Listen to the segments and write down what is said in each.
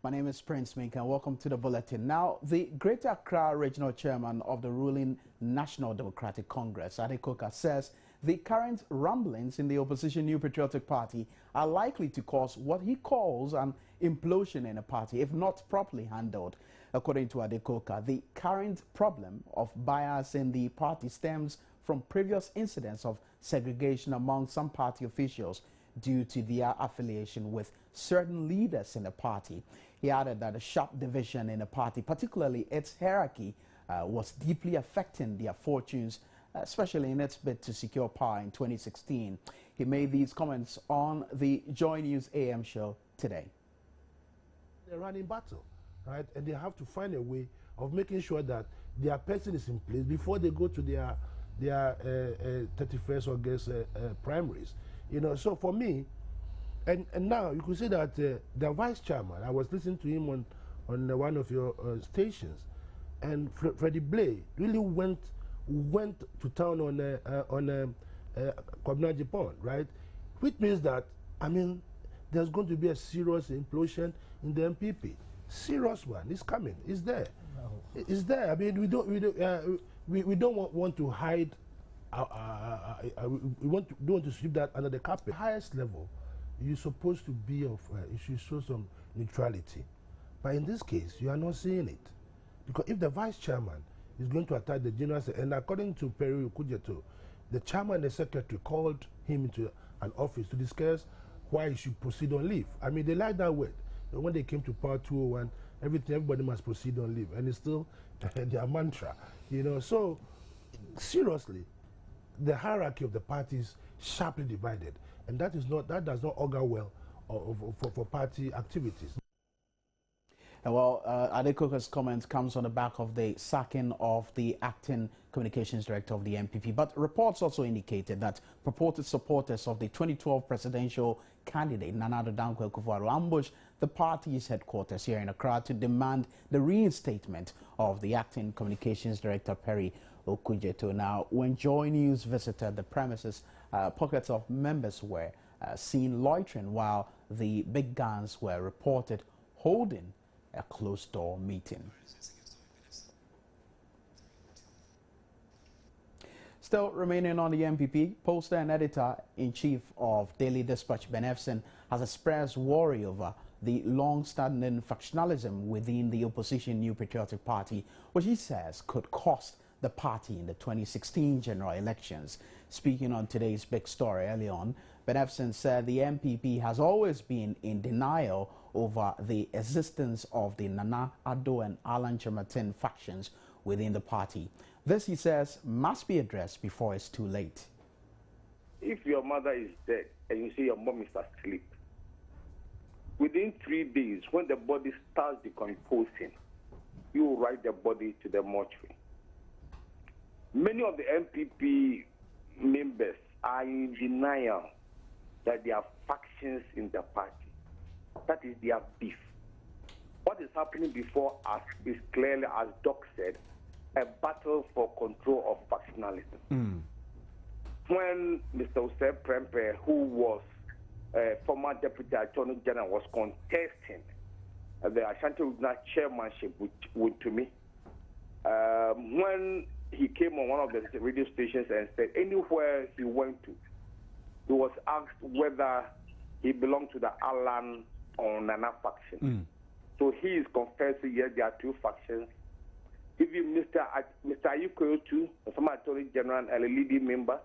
My name is Prince Mink and welcome to the Bulletin. Now, the Greater Accra Regional Chairman of the ruling National Democratic Congress, Adekoka, says the current rumblings in the opposition New Patriotic Party are likely to cause what he calls an implosion in the party if not properly handled. According to Adekoka, the current problem of bias in the party stems from previous incidents of segregation among some party officials due to their affiliation with certain leaders in the party. He added that a sharp division in the party, particularly its hierarchy, was deeply affecting their fortunes, especially in its bid to secure power in 2016. He made these comments on the Joy News AM show today. They're running battle, right? And they have to find a way of making sure that their person is in place before they go to their 31st August primaries. You know, so for me, and now you could say that the vice chairman, I was listening to him on one of your stations, and Freddie Blay really went to town on Kobna Japan, right? Which means that, I mean, there's going to be a serious implosion in the MPP. Serious one. It's coming. It's there. No. It's there. I mean, we don't want to hide. We don't want to sweep that under the carpet. The highest level, you're supposed to be of. You should show some neutrality, but in this case, you are not seeing it, because if the vice chairman is going to attack the general, and according to Perry Okujeto, the chairman and the secretary called him into an office to discuss why he should proceed on leave. I mean, they like that word. When they came to Power 201, everybody must proceed on leave, and it's still their mantra, you know. So seriously, the hierarchy of the party is sharply divided, and that does not augur well for party activities. Well, Adekoka's comment comes on the back of the sacking of the acting communications director of the MPP. But reports also indicated that purported supporters of the 2012 presidential candidate, Nana Addo Dankwa Akufo-Addo, ambushed the party's headquarters here in Accra to demand the reinstatement of the acting communications director, Perry Okujeto. Now, when Joy News visited the premises, pockets of members were seen loitering while the big guns were reported holding a closed-door meeting. Still remaining on the MPP, poster and editor-in-chief of Daily Dispatch, Ben Efson, has expressed worry over the long-standing factionalism within the opposition New Patriotic Party, which he says could cost the party in the 2016 general elections. Speaking on today's big story early on, Ben Efson said the MPP has always been in denial over the existence of the Nana Addo and Alan Chematin factions within the party. This, he says, must be addressed before it's too late. If your mother is dead and you see your mom is asleep, within 3 days, when the body starts decomposing, you will write the body to the mortuary. Many of the MPP members are in denial that there are factions in the party. That is their beef. What is happening before us is clearly, as Doc said, a battle for control of factionalism. When Mr. Osei Prempeh, who was former Deputy Attorney General, was contesting the Ashanti Regional Chairmanship with Tumi, when he came on one of the radio stations and said anywhere he went to, he was asked whether he belonged to the Alan or Nana faction. So he is confessing, yes, there are two factions. Even Mr. Ayukoyotu, the former Attorney General and a leading member,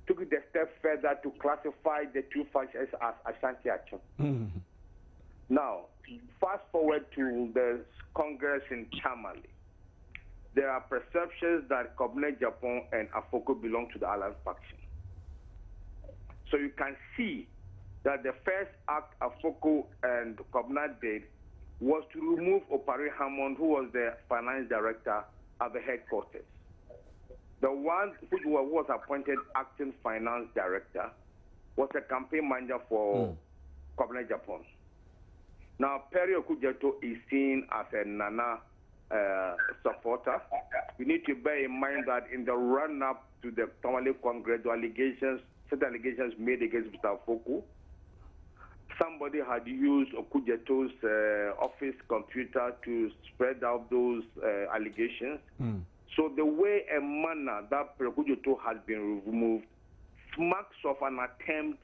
took it a step further to classify the two factions as Ashanti Achon. Now, fast forward to the Congress in Chamale. There are perceptions that Kobna Japan and Afoko belong to the Alan faction. So you can see that the first act Afoko and Kobna did was to remove Opare Hammond, who was the finance director at the headquarters. The one who was appointed acting finance director was a campaign manager for Kobna Japan. Now, Perry Okujeto is seen as a Nana supporter. We need to bear in mind that in the run-up to the Tamale Congress, certain allegations made against Mr. Afoko, somebody had used Okudjeto's office computer to spread out those allegations. So the way and manner that Okudjeto has been removed marks of an attempt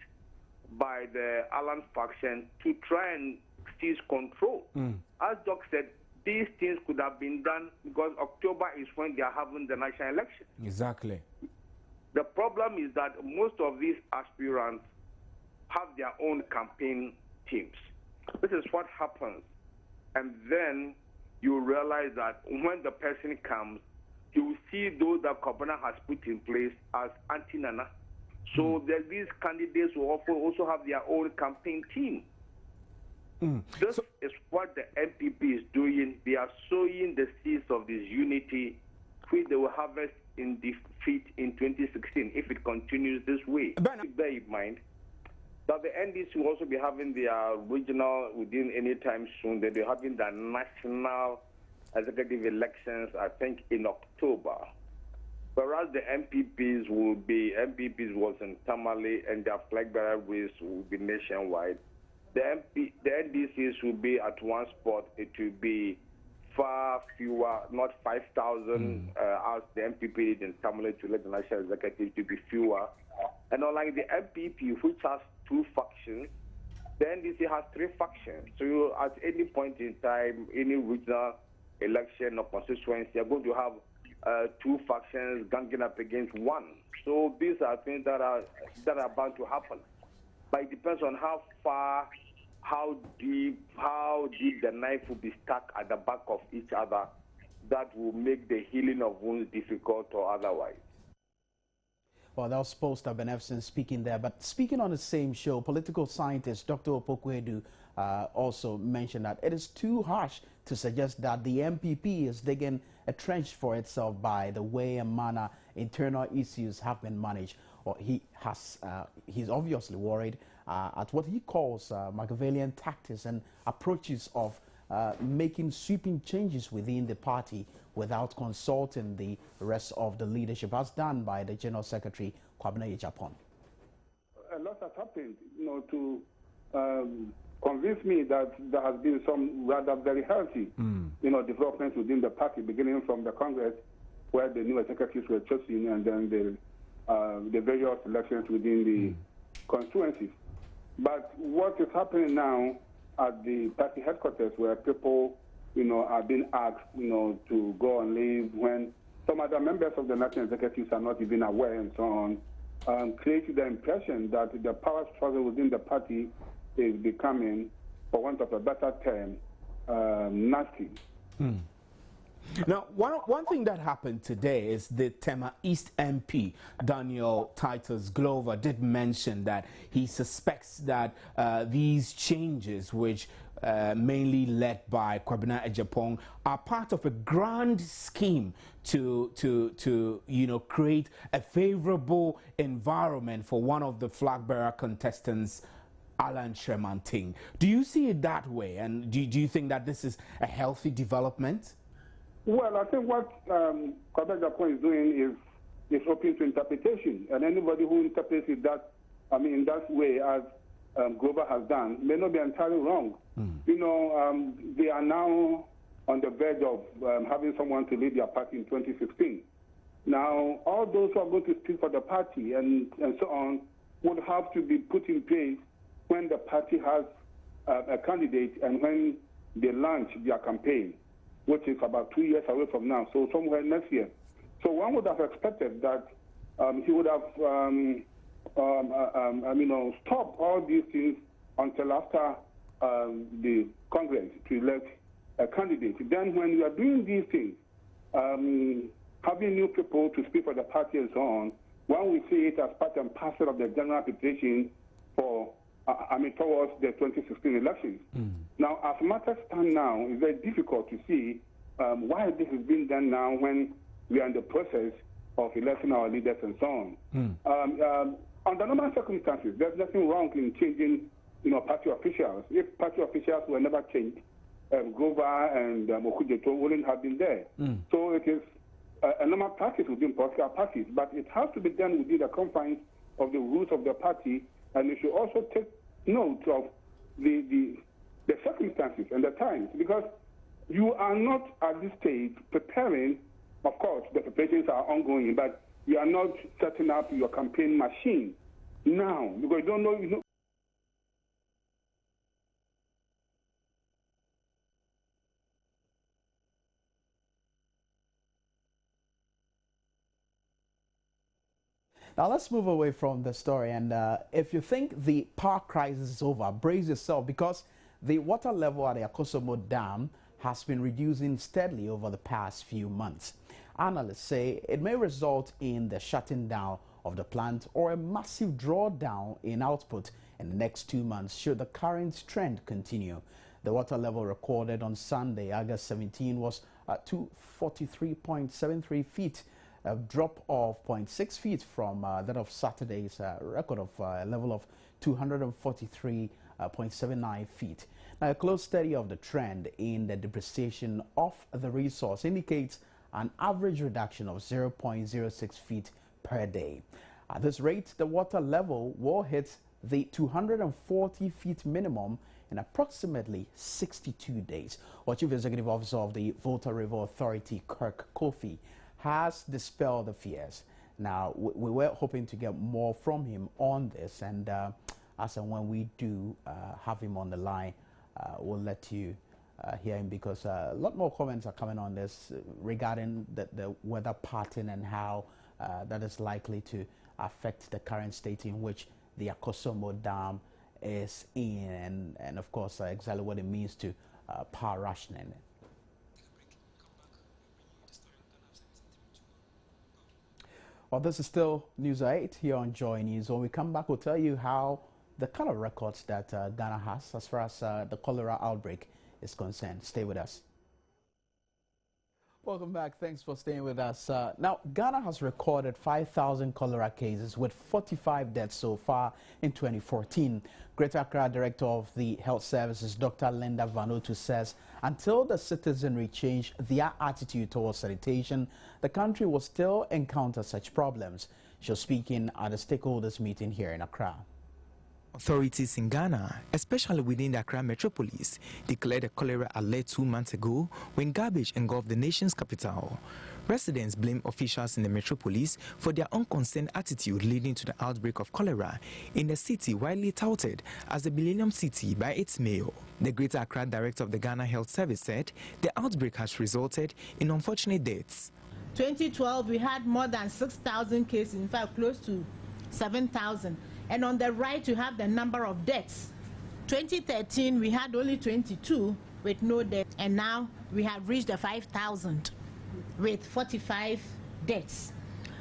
by the Allen faction to try and seize control. As Doc said, these things could have been done because October is when they are having the national election. Exactly. The problem is that most of these aspirants have their own campaign teams. This is what happens. And then you realize that when the person comes, you will see those that Kobana has put in place as anti-Nana. So these candidates will also have their own campaign team. This is what the MPP is doing. They are sowing the seeds of this unity, which they will harvest in defeat in 2016 if it continues this way. Bear in mind that the NDC will also be having their regional within any time soon. They'll be having the national executive elections, I think, in October. Whereas the MPPs was in Tamale and their flag bearer race will be nationwide. The NDCs will be at one spot. It will be far fewer, not 5,000 as the MPP in Tamale to let the national executive to be fewer. And unlike the MPP, which has 2 factions, the NDC has 3 factions. So at any point in time, any regional election or constituency, you're going to have 2 factions ganging up against one. So these are things that are bound to happen. But it depends on how far, how deep the knife will be stuck at the back of each other. That will make the healing of wounds difficult or otherwise. Well, that was Poster Benefson speaking there. But speaking on the same show, political scientist Dr. Opokwedu also mentioned that it is too harsh to suggest that the MPP is digging a trench for itself by the way and manner internal issues have been managed. Or he's obviously worried at what he calls Machiavellian tactics and approaches of making sweeping changes within the party without consulting the rest of the leadership, as done by the General Secretary, Kwabena Japan. A lot has happened, to convince me that there has been some rather very healthy, developments within the party, beginning from the Congress, where the new executives were chosen, and then the various elections within the constituencies. But what is happening now at the party headquarters, where people, are being asked, to go on leave when some other members of the national executives are not even aware and so on, creates the impression that the power struggle within the party is becoming, for want of a better term, nasty. Now, one thing that happened today is the Tema East MP, Daniel Titus Glover, did mention that he suspects that these changes, which mainly led by Kwabena Japan, are part of a grand scheme to create a favorable environment for one of the flag bearer contestants, Alan Shermanting. Do you see it that way, and do you think that this is a healthy development? Well, I think what Kwabena Japan is doing is open to interpretation, and anybody who interprets it in that way, as Glover has done, may not be entirely wrong. They are now on the verge of having someone to lead their party in 2016. Now, all those who are going to speak for the party and so on would have to be put in place when the party has a candidate and when they launch their campaign, which is about 2 years away from now, so somewhere next year. So one would have expected that he would have, stopped all these things until after the Congress to elect a candidate. Then when you are doing these things, having new people to speak for the party and so on, one will see it as part and parcel of the general preparation for towards the 2016 elections. Now, as matters stand now, it's very difficult to see why this is being done now when we are in the process of electing our leaders and so on. Under normal circumstances, there's nothing wrong in changing, party officials. If party officials were never changed, Grover and Okudjeto wouldn't have been there. So it is a normal practice within political parties, but it has to be done within the confines of the rules of the party. And you should also take note of the circumstances and the times, because you are not at this stage preparing. Of course, the preparations are ongoing, but you are not setting up your campaign machine now, because you don't know. Now let's move away from the story, and if you think the power crisis is over, brace yourself, because the water level at the Akosombo Dam has been reducing steadily over the past few months. Analysts say it may result in the shutting down of the plant or a massive drawdown in output in the next 2 months should the current trend continue. The water level recorded on Sunday, August 17, was 243.73 feet, a drop of 0.6 feet from that of Saturday's record of a level of 243.79 feet. Now, a close study of the trend in the depreciation of the resource indicates an average reduction of 0.06 feet per day. At this rate, the water level will hit the 240 feet minimum in approximately 62 days. Our Chief Executive Officer of the Volta River Authority, Kirk Kofi, has dispelled the fears. Now, we were hoping to get more from him on this, and as and when we do have him on the line, we'll let you hear him, because a lot more comments are coming on this regarding the weather pattern and how that is likely to affect the current state in which the Akosombo Dam is in, and of course exactly what it means to power rationing. Well, this is still News 8 here on Joy News. When we come back, we'll tell you how the kind of records that Ghana has as far as the cholera outbreak is concerned. Stay with us. Welcome back. Thanks for staying with us. Now, Ghana has recorded 5,000 cholera cases with 45 deaths so far in 2014. Greater Accra Director of the Health Services, Dr. Linda Vanotu, says until the citizenry change their attitude towards sanitation, the country will still encounter such problems. She was speaking at a stakeholders meeting here in Accra. Authorities in Ghana, especially within the Accra metropolis, declared a cholera alert 2 months ago when garbage engulfed the nation's capital. Residents blame officials in the metropolis for their unconcerned attitude leading to the outbreak of cholera in a city widely touted as the Millennium City by its mayor. The Greater Accra Director of the Ghana Health Service said the outbreak has resulted in unfortunate deaths. 2012, we had more than 6,000 cases, in fact close to 7,000. And on the right, you have the number of deaths. 2013, we had only 22 with no deaths, and now we have reached the 5,000 with 45 deaths.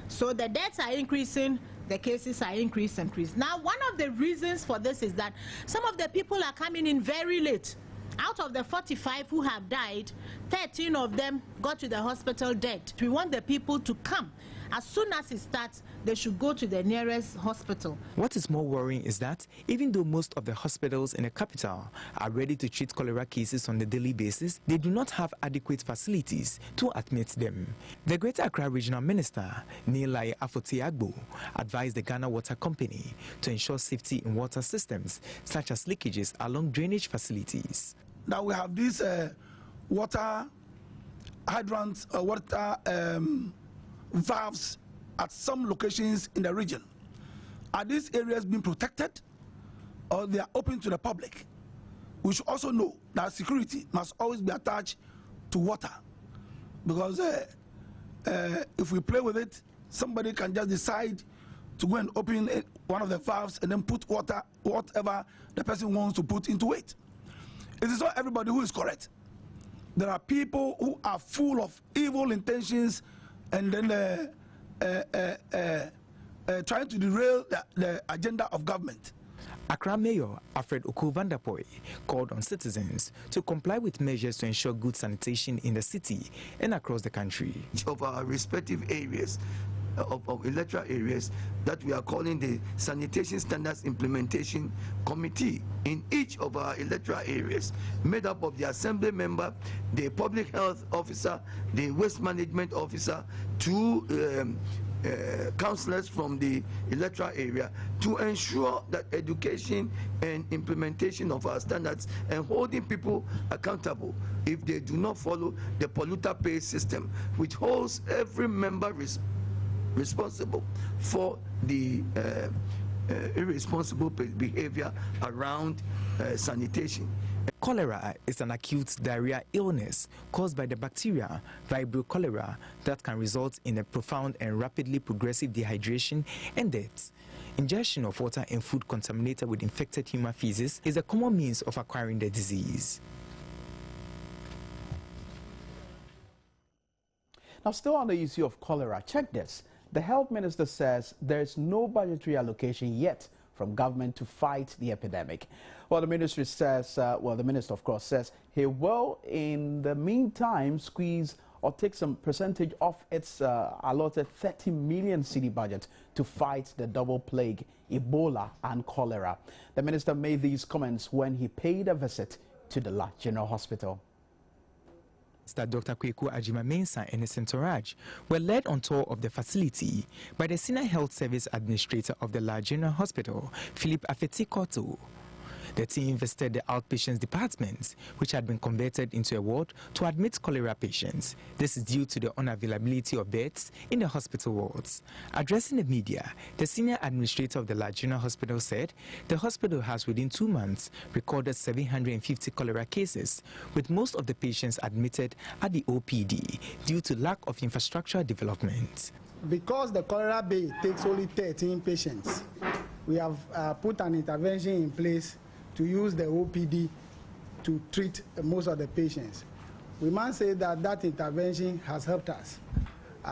So the deaths are increasing, the cases are increasing. Now, one of the reasons for this is that some of the people are coming in very late. Out of the 45 who have died, 13 of them got to the hospital dead. We want the people to come. As soon as it starts, they should go to the nearest hospital. What is more worrying is that even though most of the hospitals in the capital are ready to treat cholera cases on a daily basis, they do not have adequate facilities to admit them. The Greater Accra Regional Minister, Nilai Afotiagbo, advised the Ghana Water Company to ensure safety in water systems, such as leakages along drainage facilities. Now we have these water hydrants, water valves at some locations in the region. Are these areas being protected, or they are open to the public? We should also know that security must always be attached to water, because if we play with it, somebody can just decide to go and open one of the valves and then put water, whatever the person wants to put into it. It is not everybody who is correct. There are people who are full of evil intentions and then trying to derail the agenda of government. Accra Mayor Alfred Oku Vanderpoy called on citizens to comply with measures to ensure good sanitation in the city and across the country. Each of our respective areas, of electoral areas, that we are calling the Sanitation Standards Implementation Committee in each of our electoral areas, made up of the assembly member, the public health officer, the waste management officer, two councillors from the electoral area to ensure that education and implementation of our standards and holding people accountable if they do not follow the polluter pay system, which holds every member responsible for the irresponsible behavior around sanitation. Cholera is an acute diarrhea illness caused by the bacteria Vibrio cholera that can result in a profound and rapidly progressive dehydration and death. Ingestion of water and food contaminated with infected human feces is a common means of acquiring the disease. Now, still on the issue of cholera, check this. The health minister says there is no budgetary allocation yet from government to fight the epidemic. Well, the ministry says, the minister, of course, says he will, in the meantime, squeeze or take some percentage off its allotted 30 million cedi budget to fight the double plague, Ebola and cholera. The minister made these comments when he paid a visit to the La General Hospital. Dr. Kweku Ajima-Mensah and his entourage were led on tour of the facility by the Senior Health Service Administrator of the La General Hospital, Philip Afeti-Koto. The team visited the outpatients department, which had been converted into a ward to admit cholera patients. This is due to the unavailability of beds in the hospital wards. Addressing the media, the senior administrator of the La General Hospital said the hospital has within 2 months recorded 750 cholera cases, with most of the patients admitted at the OPD due to lack of infrastructure development. Because the cholera bay takes only 13 patients, we have put an intervention in place to use the OPD to treat most of the patients. We must say that that intervention has helped us.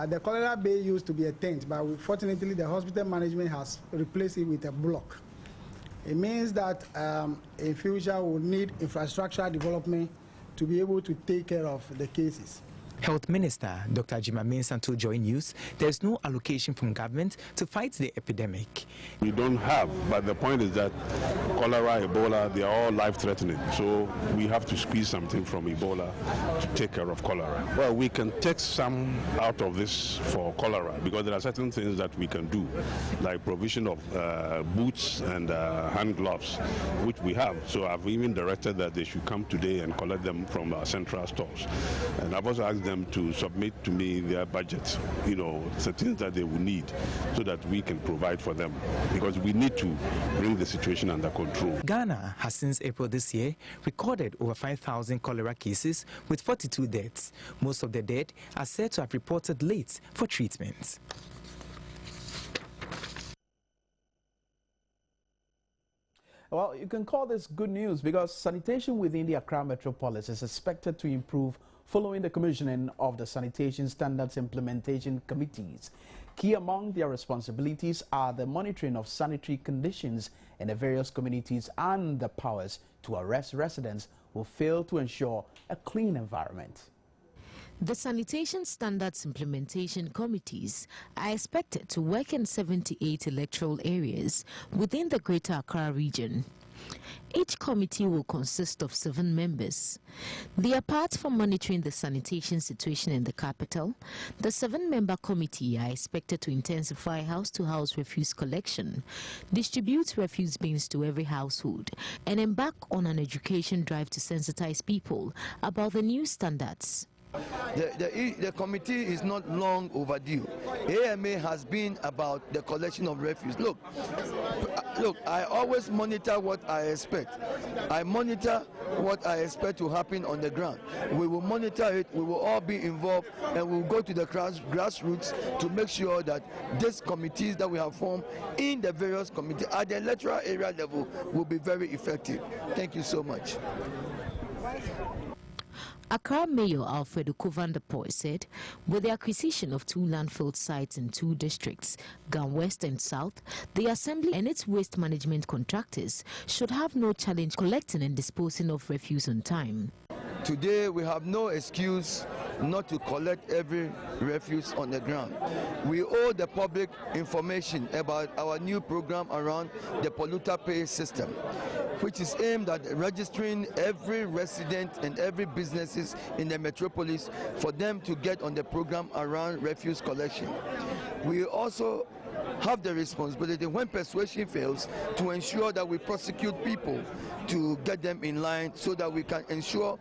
The cholera bay used to be a tent, but fortunately the hospital management has replaced it with a block. It means that in future we'll need infrastructure development to be able to take care of the cases. Health Minister Dr. Ajima-Mensah told Joy News there is no allocation from government to fight the epidemic. We don't have, but the point is that cholera, Ebola, they are all life-threatening. So we have to squeeze something from Ebola to take care of cholera. Well, we can take some out of this for cholera because there are certain things that we can do, like provision of boots and hand gloves, which we have. So I've even directed that they should come today and collect them from our central stores. And I've also asked them to submit to me their budget, the things that they will need so that we can provide for them because we need to bring the situation under control. Ghana has since April this year recorded over 5,000 cholera cases with 42 deaths. Most of the dead are said to have reported late for treatment. Well, you can call this good news because sanitation within the Accra metropolis is expected to improve following the commissioning of the Sanitation Standards Implementation Committees. Key among their responsibilities are the monitoring of sanitary conditions in the various communities and the powers to arrest residents who fail to ensure a clean environment. The Sanitation Standards Implementation Committees are expected to work in 78 electoral areas within the Greater Accra region. Each committee will consist of 7 members. Apart from monitoring the sanitation situation in the capital, the 7-member committee are expected to intensify house-to-house refuse collection, distribute refuse bins to every household, and embark on an education drive to sensitize people about the new standards. The committee is not long overdue. AMA has been about the collection of refuse. Look, I always monitor what I expect. I monitor what I expect to happen on the ground. We will monitor it, we will all be involved, and we will go to the grassroots to make sure that these committees that we have formed in the various committees at the electoral area level will be very effective. Thank you so much. Accra Mayor Alfredo Kovandapoy said, with the acquisition of 2 landfill sites in 2 districts, Gan West and South, the Assembly and its waste management contractors should have no challenge collecting and disposing of refuse on time. Today we have no excuse not to collect every refuse on the ground. We owe the public information about our new program around the polluter pay system. which is aimed at registering every resident and every businesses in the metropolis for them to get on the program around refuse collection. We also have the responsibility, when persuasion fails, to ensure that we prosecute people to get them in line so that we can ensure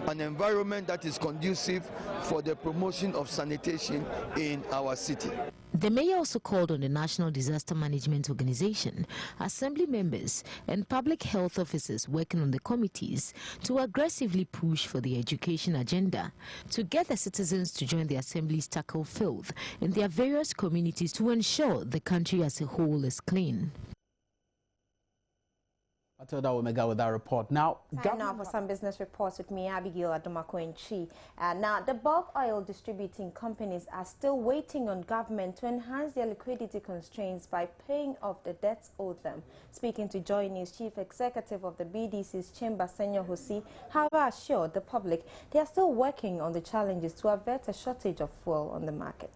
an environment that is conducive for the promotion of sanitation in our city. The mayor also called on the National Disaster Management Organization, assembly members and public health officers working on the committees to aggressively push for the education agenda to get the citizens to join the assembly's tackle filth in their various communities to ensure the country as a whole is clean. Matilda Omega with that report. Now for some business reports with me, Abigail Adumakoinchi. Now, the bulk oil distributing companies are still waiting on government to enhance their liquidity constraints by paying off the debts owed them. Speaking to Joy News, Chief Executive of the BDC's Chamber, Senior Hosi, however, assured the public they are still working on the challenges to avert a shortage of fuel on the market.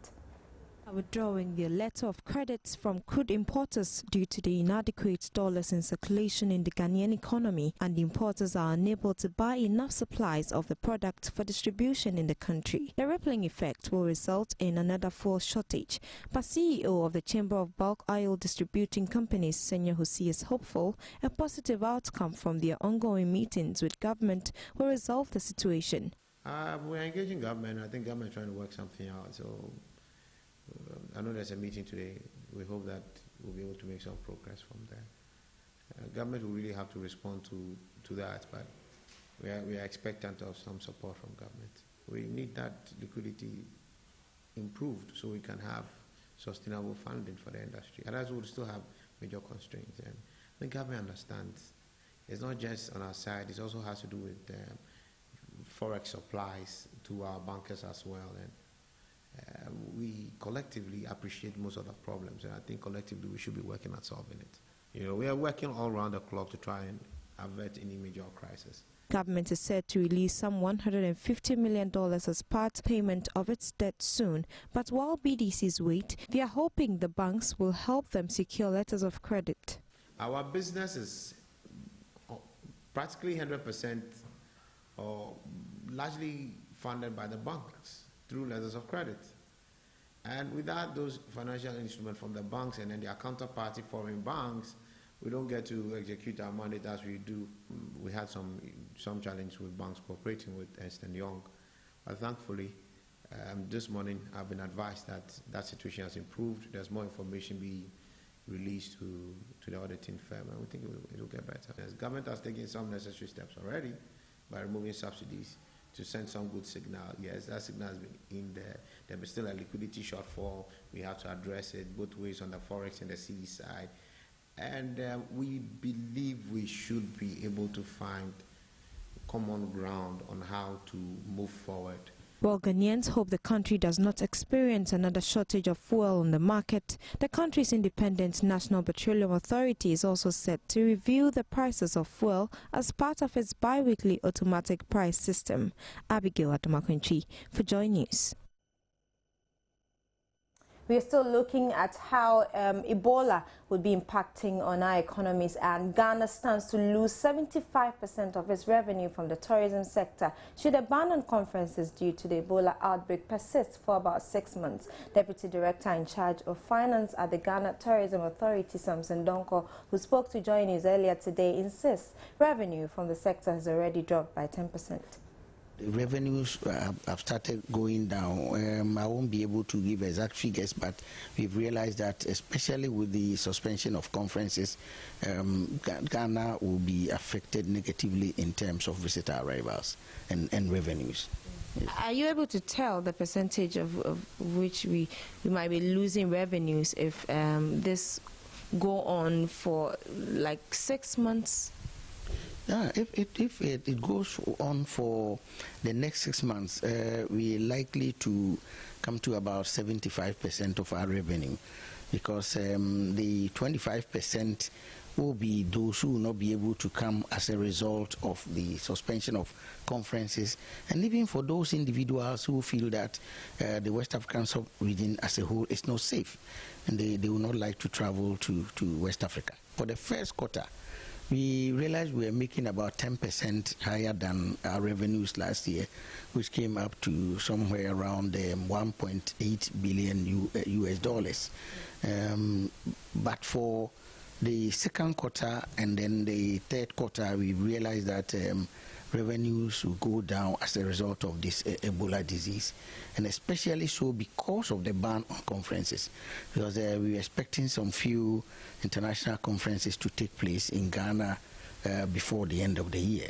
Withdrawing their letter of credits from crude importers due to the inadequate dollars in circulation in the Ghanaian economy, and the importers are unable to buy enough supplies of the product for distribution in the country. The rippling effect will result in another fuel shortage, but CEO of the Chamber of Bulk Oil Distributing Companies, Senior Hosi, is hopeful a positive outcome from their ongoing meetings with government will resolve the situation. We're engaging government. I think government is trying to work something out. So I know there's a meeting today. We hope that we'll be able to make some progress from there. Government will really have to respond to that, but we are expectant of some support from government. We need that liquidity improved so we can have sustainable funding for the industry. Otherwise, we'll still have major constraints. And the government understands it's not just on our side, it also has to do with forex supplies to our bankers as well. And we collectively appreciate most of the problems, and I think collectively we should be working at solving it. You know, we are working all around the clock to try and avert any major crisis. Government is said to release some $150 million as part payment of its debt soon, but while BDCs wait, they are hoping the banks will help them secure letters of credit. Our business is practically 100% or largely funded by the banks through letters of credit. And without those financial instruments from the banks and then their counterparty foreign banks, we don't get to execute our mandate as we do. We had some challenge with banks cooperating with Ernst & Young. But thankfully, this morning I've been advised that that situation has improved. There's more information being released to the auditing firm, and we think it will get better. The government has taken some necessary steps already by removing subsidies to send some good signal. Yes, that signal has been in there. There is still a liquidity shortfall. We have to address it both ways on the forex and the CD side. And we believe we should be able to find common ground on how to move forward. While Ghanaians hope the country does not experience another shortage of fuel on the market, the country's independent National Petroleum Authority is also set to review the prices of fuel as part of its bi-weekly automatic price system. Abigail Adumakoinchi for Joy News. We are still looking at how Ebola would be impacting on our economies, and Ghana stands to lose 75% of its revenue from the tourism sector should a ban on conferences due to the Ebola outbreak persist for about 6 months. Deputy Director in charge of Finance at the Ghana Tourism Authority, Samson Donko, who spoke to Joy News earlier today, insists revenue from the sector has already dropped by 10%. The revenues have started going down. I won't be able to give exact figures, but we've realized that especially with the suspension of conferences, Ghana will be affected negatively in terms of visitor arrivals and revenues. Yes. Are you able to tell the percentage of which we might be losing revenues if this go on for like 6 months? Yeah, if it goes on for the next 6 months, we're likely to come to about 75% of our revenue, because the 25% will be those who will not be able to come as a result of the suspension of conferences, and even for those individuals who feel that the West African sub-region as a whole is not safe, and they will not like to travel to West Africa. For the first quarter, we realized we were making about 10% higher than our revenues last year, which came up to somewhere around 1.8 billion US dollars. But for the second quarter and then the third quarter, we realized that revenues will go down as a result of this Ebola disease, and especially so because of the ban on conferences, because we were expecting some few international conferences to take place in Ghana before the end of the year.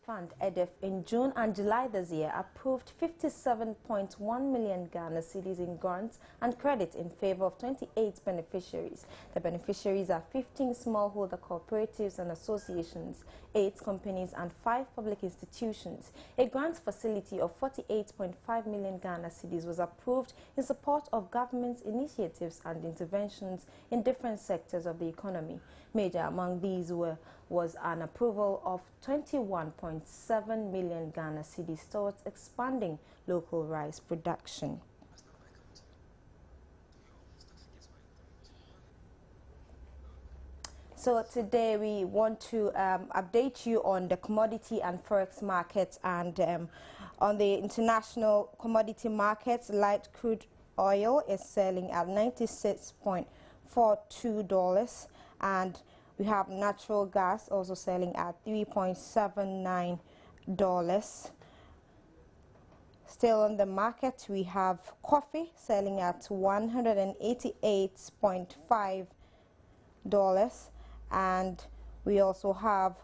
Fund EDF in June and July this year approved 57.1 million Ghana cedis in grants and credit in favor of 28 beneficiaries. The beneficiaries are 15 smallholder cooperatives and associations, 8 companies and 5 public institutions. A grant facility of 48.5 million Ghana cedis was approved in support of government's initiatives and interventions in different sectors of the economy. Major among these was an approval of 21.7 million Ghana cedis towards expanding local rice production. So today we want to update you on the commodity and forex markets, and on the international commodity markets, light crude oil is selling at $96.42, and we have natural gas also selling at $3.79. Still on the market, we have coffee selling at $188.5, and we also have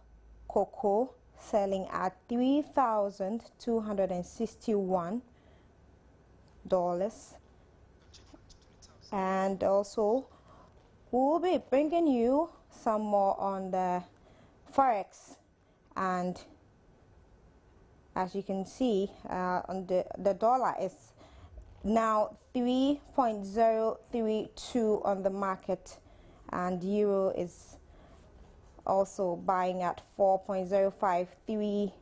cocoa selling at $3,261, and also we'll be bringing you some more on the forex. And as you can see, on the dollar is now 3.032 on the market, and euro is also buying at 4.053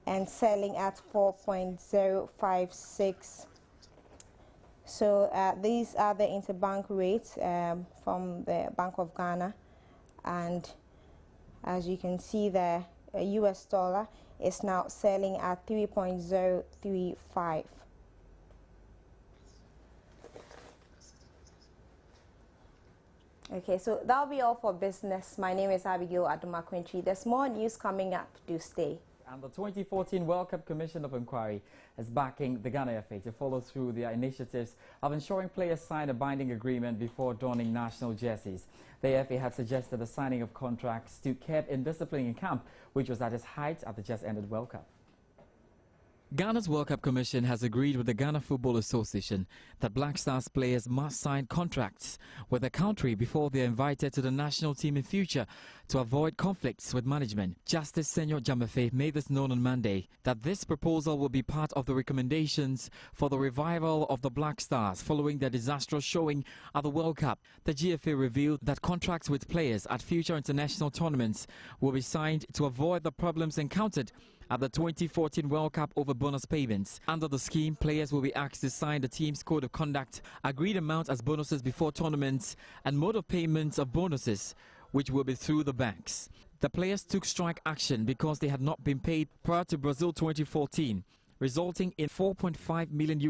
and selling at 4.056. So these are the interbank rates from the Bank of Ghana, and as you can see there, a US dollar is now selling at 3.035. Okay, so that'll be all for business. My name is Abigail Adumakwentri. There's more news coming up. Do stay. And the 2014 World Cup Commission of Inquiry is backing the Ghana FA to follow through their initiatives of ensuring players sign a binding agreement before donning national jerseys. The FA had suggested the signing of contracts to curb indiscipline in camp, which was at its height at the just-ended World Cup. Ghana's World Cup Commission has agreed with the Ghana Football Association that Black Stars players must sign contracts with the country before they are invited to the national team in future to avoid conflicts with management. Justice Senyor Jamefe made this known on Monday that this proposal will be part of the recommendations for the revival of the Black Stars following their disastrous showing at the World Cup. The GFA revealed that contracts with players at future international tournaments will be signed to avoid the problems encountered at the 2014 World Cup over bonus payments. Under the scheme, players will be asked to sign the team's code of conduct, agreed amount as bonuses before tournaments, and mode of payments of bonuses, which will be through the banks. The players took strike action because they had not been paid prior to Brazil 2014, resulting in $4.5 million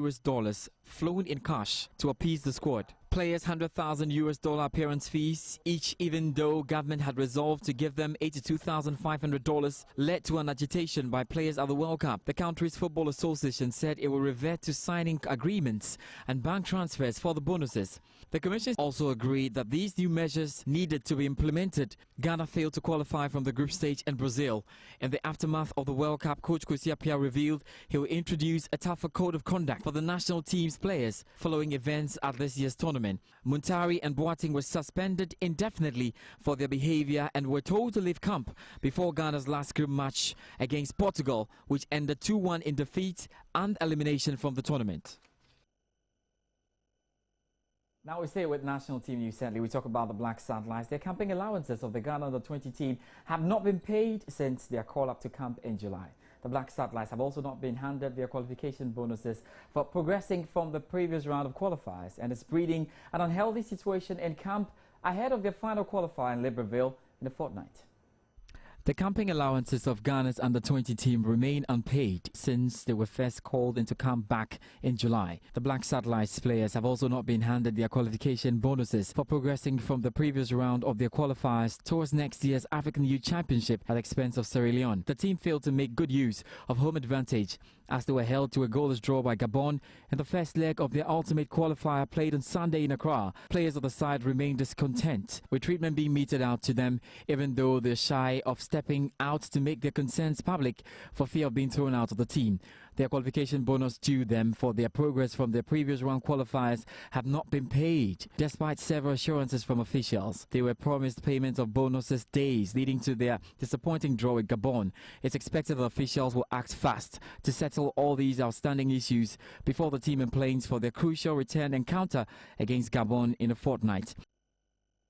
flown in cash to appease the squad. Players' $100,000 appearance fees, each, even though government had resolved to give them $82,500, led to an agitation by players at the World Cup. The country's football association said it will revert to signing agreements and bank transfers for the bonuses. The commission also agreed that these new measures needed to be implemented. Ghana failed to qualify from the group stage in Brazil. In the aftermath of the World Cup, coach Kwesi Appiah revealed he will introduce a tougher code of conduct for the national team's players following events at this year's tournament. Muntari and Boateng were suspended indefinitely for their behavior and were told to leave camp before Ghana's last group match against Portugal, which ended 2-1 in defeat and elimination from the tournament. Now we stay with national team news. Sadly, we talk about the Black Satellites. Their camping allowances of the Ghana under-20 team have not been paid since their call-up to camp in July. The Black Satellites have also not been handed their qualification bonuses for progressing from the previous round of qualifiers, and it's breeding an unhealthy situation in camp ahead of their final qualifier in Libreville in a fortnight. The camping allowances of Ghana's under-20 team remain unpaid since they were first called into camp back in July. The Black Satellites players have also not been handed their qualification bonuses for progressing from the previous round of their qualifiers towards next year's African Youth Championship at the expense of Sierra Leone. The team failed to make good use of home advantage as they were held to a goalless draw by Gabon in the first leg of their ultimate qualifier played on Sunday in Accra. Players of the side remain discontent with treatment being meted out to them, even though they're shy of stepping out to make their concerns public for fear of being thrown out of the team. Their qualification bonus due them for their progress from their previous round qualifiers have not been paid, despite several assurances from officials. They were promised payment of bonuses days leading to their disappointing draw with Gabon. It's expected that officials will act fast to settle all these outstanding issues before the team emplanes for their crucial return encounter against Gabon in a fortnight.